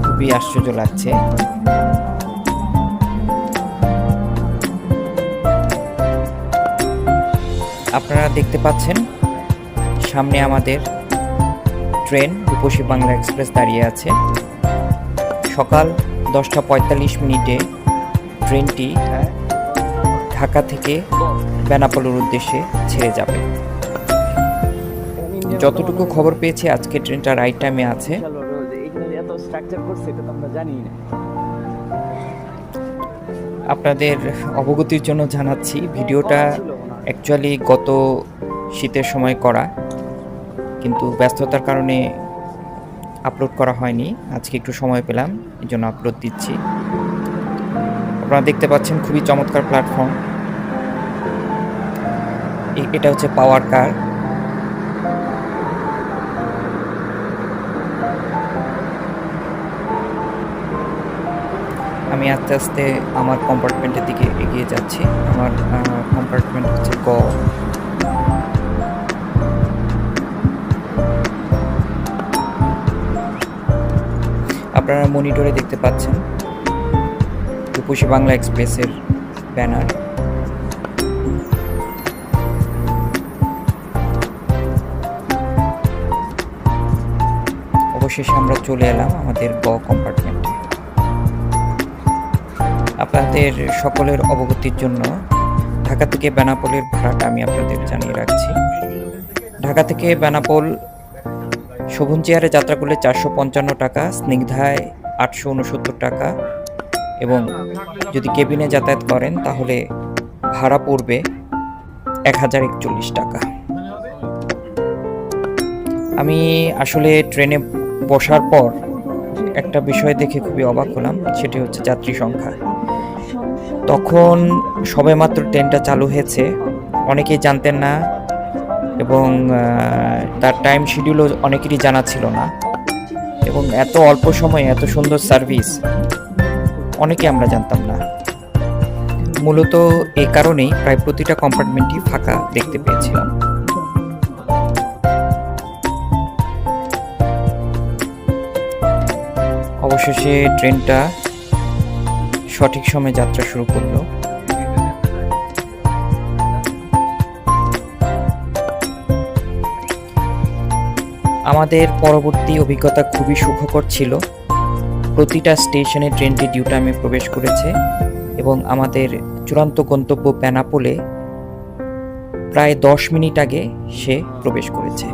খুবই আশ্চর্য লাগছে। আপনারা দেখতে পাচ্ছেন সামনে আমাদের ট্রেন রূপসী বাংলা এক্সপ্রেস দাঁড়িয়ে আছে। সকাল 10:45 ট্রেনটি ঢাকা থেকে বেনাপোলের উদ্দেশ্যে ছেড়ে যাবে। যতটুকু খবর পেয়েছি আজকে ট্রেনটা রাইট টাইমে আছে। আপনাদের অবগতির জন্য জানাচ্ছি, ভিডিওটা অ্যাকচুয়ালি গত শীতের সময় করা, কিন্তু ব্যস্ততার কারণে আপলোড করা হয়নি। আজকে একটু সময় পেলাম, এই জন্য আপলোড দিচ্ছি। আপনারা দেখতে পাচ্ছেন খুবই চমৎকার প্ল্যাটফর্ম। এটা হচ্ছে পাওয়ার কার। আমি আস্তে আস্তে আমার কম্পার্টমেন্টের দিকে এগিয়ে যাচ্ছি। আমার কম্পার্টমেন্ট হচ্ছে গ। আপনারা মনিটরে দেখতে পাচ্ছেন রূপসী বাংলা এক্সপ্রেসের ব্যানার। অবশেষে আমরা চলে এলাম আমাদের গ কম্পার্টমেন্টে। আপনাদের সকলের অবগতির জন্য ঢাকা থেকে বেনাপোলের ভাড়াটা আমি আপনাদের জানিয়ে রাখছি। ঢাকা থেকে বেনাপোল শোভন চেয়ারে যাত্রা করলে 455 টাকা, স্নিগ্ধায় 869 টাকা, এবং যদি কেবিনে যাতায়াত করেন তাহলে ভাড়া পড়বে 1041 টাকা। আমি আসলে ট্রেনে বসার পর একটা বিষয় দেখে খুবই অবাক হলাম, সেটি হচ্ছে যাত্রী সংখ্যা। তখন সবেমাত্র ট্রেনটা চালু হয়েছে, অনেকেই জানতেন না, এবং তার টাইম শিডিউলও অনেকেরই জানা ছিল না, এবং এত অল্প সময়ে এত সুন্দর সার্ভিস অনেকে আমরা জানতাম না। মূলত এই কারণেই প্রায় প্রতিটা কম্পার্টমেন্টই ফাঁকা দেখতে পেয়েছিলাম। অবশেষে ট্রেনটা সঠিক সময়ে যাত্রা শুরু করলো। আমাদের পরবর্তী অভিজ্ঞতা খুবই সুখকর ছিল। প্রতিটা স্টেশনে ট্রেনটি ডিউ টাইমে প্রবেশ করেছে, এবং আমাদের চূড়ান্ত গন্তব্য বেনাপোলে প্রায় 10 মিনিট আগে সে প্রবেশ করেছে।